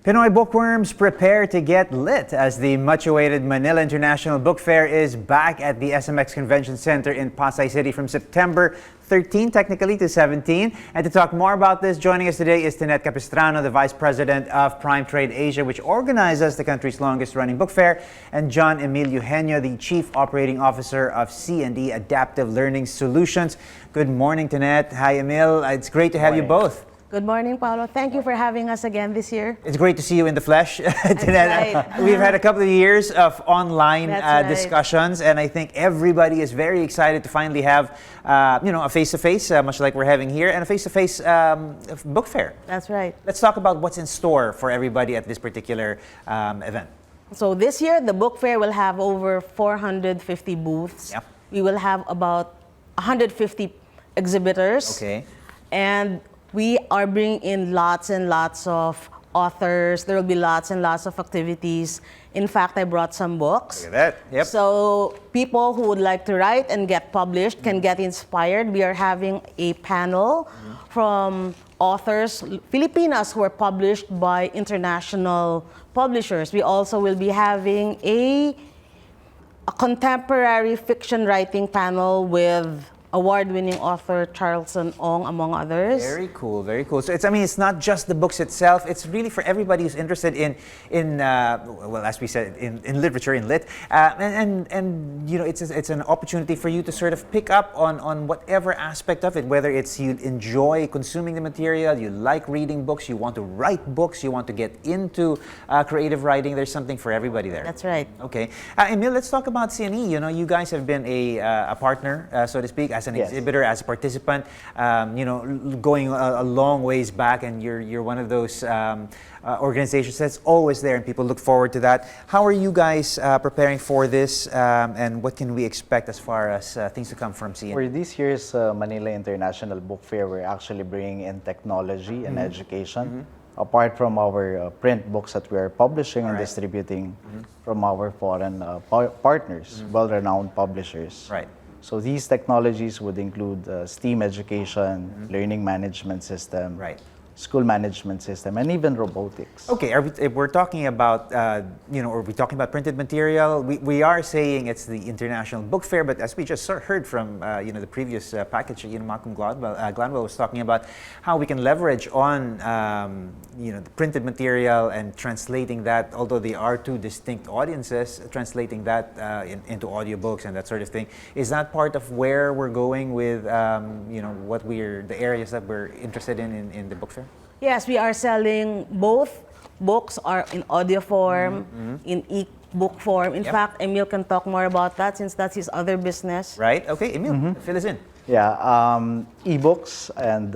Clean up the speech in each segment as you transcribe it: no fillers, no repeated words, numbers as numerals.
Pinoy bookworms prepare to get lit as the much-awaited Manila International Book Fair is back at the SMX Convention Center in Pasay City from September 13 technically to 17. And to talk more about this, joining us today is Tinette Capistrano, the Vice President of Prime Trade Asia, which organizes the country's longest-running book fair, and John Emyl Eugenio, the Chief Operating Officer of C&E Adaptive Learning Solutions. Good morning, Tinette. Hi, Emyl. It's great to have you both. Good morning, Paolo. Thank you for having us again this year. It's great to see you in the flesh. That's right. We've had a couple of years of online discussions, and I think everybody is very excited to finally have, a face-to-face, much like we're having here, and a face-to-face book fair. That's right. Let's talk about what's in store for everybody at this particular event. So this year, the book fair will have over 450 booths. Yep. We will have about 150 exhibitors. Okay. And we are bringing in lots and lots of authors. There will be lots and lots of activities. In fact, I brought some books. Look at that. Yep. So people who would like to write and get published can get inspired. We are having a panel from authors, Filipinas, who are published by international publishers. We also will be having a contemporary fiction writing panel with award-winning author Charleston Ong, among others. Very cool, very cool. So it's not just the books itself. It's really for everybody who's interested in as we said, in literature, in lit, and it's an opportunity for you to sort of pick up on whatever aspect of it, whether it's you enjoy consuming the material, you like reading books, you want to write books, you want to get into creative writing. There's something for everybody there. That's right. Okay, Emyl, let's talk about C&E. You guys have been a partner, so to speak, as an exhibitor, as a participant, going a long ways back, and you're one of those organizations that's always there, and people look forward to that. How are you guys preparing for this, and what can we expect as far as things to come from C&E? For this year's Manila International Book Fair, we're actually bringing in technology and education. Apart from our print books that we are publishing and distributing from our foreign partners, well-renowned publishers. Right. So these technologies would include STEAM education, learning management system, school management system, and even robotics. Okay, if we're talking about, are we talking about printed material? We are saying it's the International Book Fair, but as we just heard from, the previous package, Malcolm Gladwell was talking about how we can leverage on, the printed material and translating that, although they are two distinct audiences, translating that into audiobooks and that sort of thing. Is that part of where we're going with, the areas that we're interested in the book fair? Yes, we are selling both. Books are in audio form, in e-book form. In fact, Emyl can talk more about that since that's his other business. Right. Okay, Emyl, fill us in. Yeah, e-books and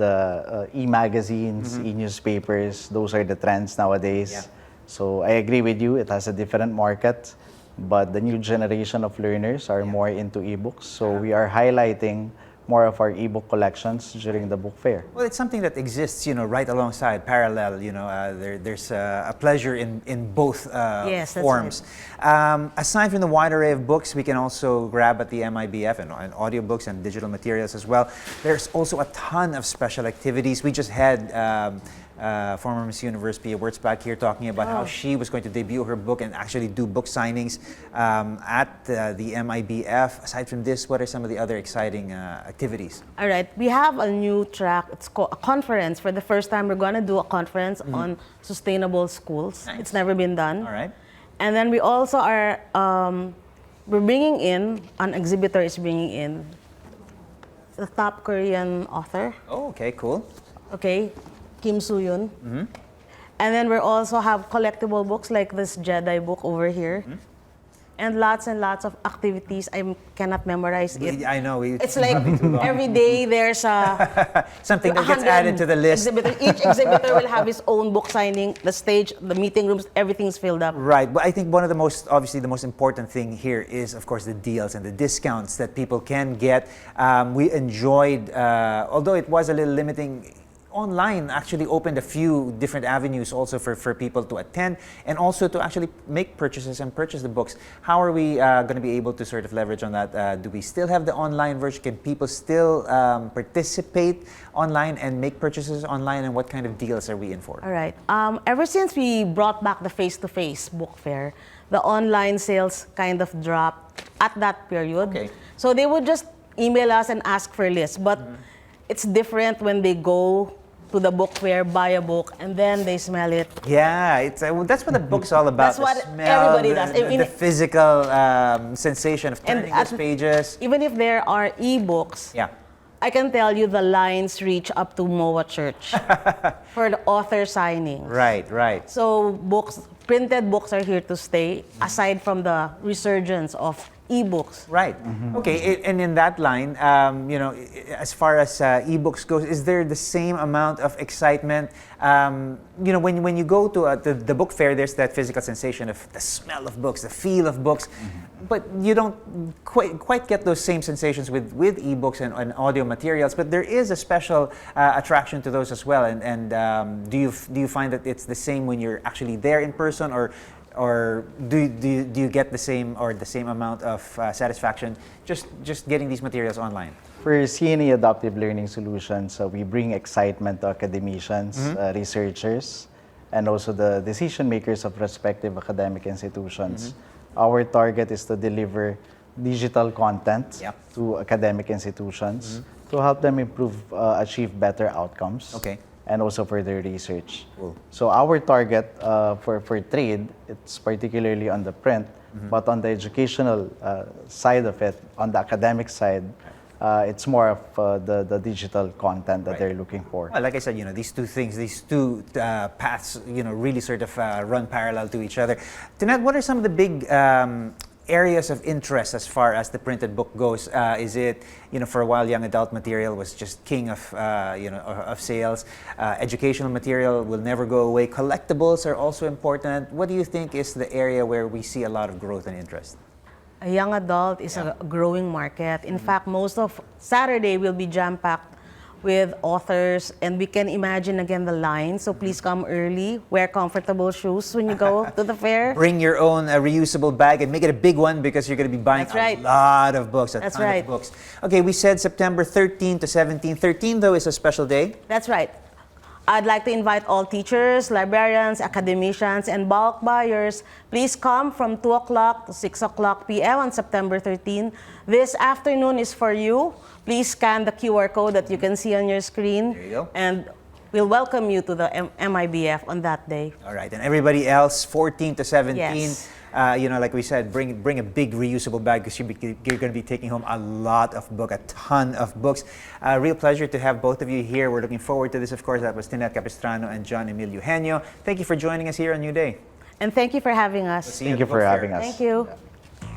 e-magazines, e-newspapers, those are the trends nowadays. Yeah. So I agree with you, it has a different market, but the new generation of learners are more into e-books. So we are highlighting more of our e-book collections during the book fair. Well, it's something that exists, right alongside, parallel. There's a pleasure in both forms. Right. Aside from the wide array of books, we can also grab at the MIBF and audiobooks and digital materials as well. There's also a ton of special activities. We just had former Miss Universe Pia Wirtz back here talking about how she was going to debut her book and actually do book signings at the MIBF. Aside from this, what are some of the other exciting activities? All right, we have a new track. It's called a conference. For the first time, we're going to do a conference on sustainable schools. Nice. It's never been done. All right. And then we also are, we're bringing in, an exhibitor is bringing in the top Korean author. Oh, okay, cool. Okay. Kim Soo-yoon. And then we also have collectible books like this Jedi book over here. And lots of activities. I cannot memorize it. I know. It's like every day there's a something that gets added to the list. Each exhibitor will have his own book signing, the stage, the meeting rooms, everything's filled up. Right, but I think one of the most important thing here is, of course, the deals and the discounts that people can get. We enjoyed, although it was a little limiting online actually opened a few different avenues also for people to attend and also to actually make purchases and purchase the books. How are we going to be able to sort of leverage on that? Do we still have the online version? Can people still participate online and make purchases online, and what kind of deals are we in for? All right. Ever since we brought back the face-to-face book fair, the online sales kind of dropped at that period. Okay. So they would just email us and ask for lists. But it's different when they go to the book fair, buy a book, and then they smell it. Yeah, it's well, that's what the book's all about. That's what the smell, everybody does. The physical sensation of turning those pages. Even if there are e-books, Yeah. I can tell you the lines reach up to MOA Church for the author signings. Right, right. So printed books are here to stay, aside from the resurgence of e-books. Right. Okay. And in that line, as far as ebooks goes, is there the same amount of excitement? When you go to the book fair, there's that physical sensation of the smell of books, the feel of books, but you don't quite get those same sensations with ebooks and audio materials. But there is a special attraction to those as well. And do you find that it's the same when you're actually there in person, or do you get the same amount of satisfaction just getting these materials online? For CNE Adaptive Learning Solutions, we bring excitement to academicians, researchers, and also the decision makers of respective academic institutions. Our target is to deliver digital content to academic institutions to help them achieve better outcomes. Okay. And also for their research. Cool. So our target for trade, it's particularly on the print, but on the educational side of it, on the academic side, it's more of the digital content that they're looking for. Well, like I said, these two paths, really sort of run parallel to each other. Tinette, what are some of the big areas of interest as far as the printed book goes? Is it, for a while, young adult material was just king of sales. Educational material will never go away. Collectibles are also important. What do you think is the area where we see a lot of growth and interest? A young adult is a growing market. In fact, most of Saturday will be jam-packed with authors, and we can imagine again the line. So please come early, wear comfortable shoes when you go to the fair. Bring your own reusable bag and make it a big one because you're going to be buying a lot of books, a ton of books. Okay, we said September 13 to 17. 13, though, is a special day. That's right. I'd like to invite all teachers, librarians, academicians, and bulk buyers. Please come from 2 o'clock to 6 o'clock p.m. on September 13. This afternoon is for you. Please scan the QR code that you can see on your screen. There you go. And we'll welcome you to the MIBF on that day. All right, and everybody else, 14 to 17. Yes. Like we said, bring a big reusable bag because you're going to be taking home a lot of books, a ton of books. Real pleasure to have both of you here. We're looking forward to this, of course. That was Tinette Capistrano and John Emyl Eugenio. Thank you for joining us here on New Day. And thank you for having us. We'll see you at Thank you the for book fair. having us. Thank you.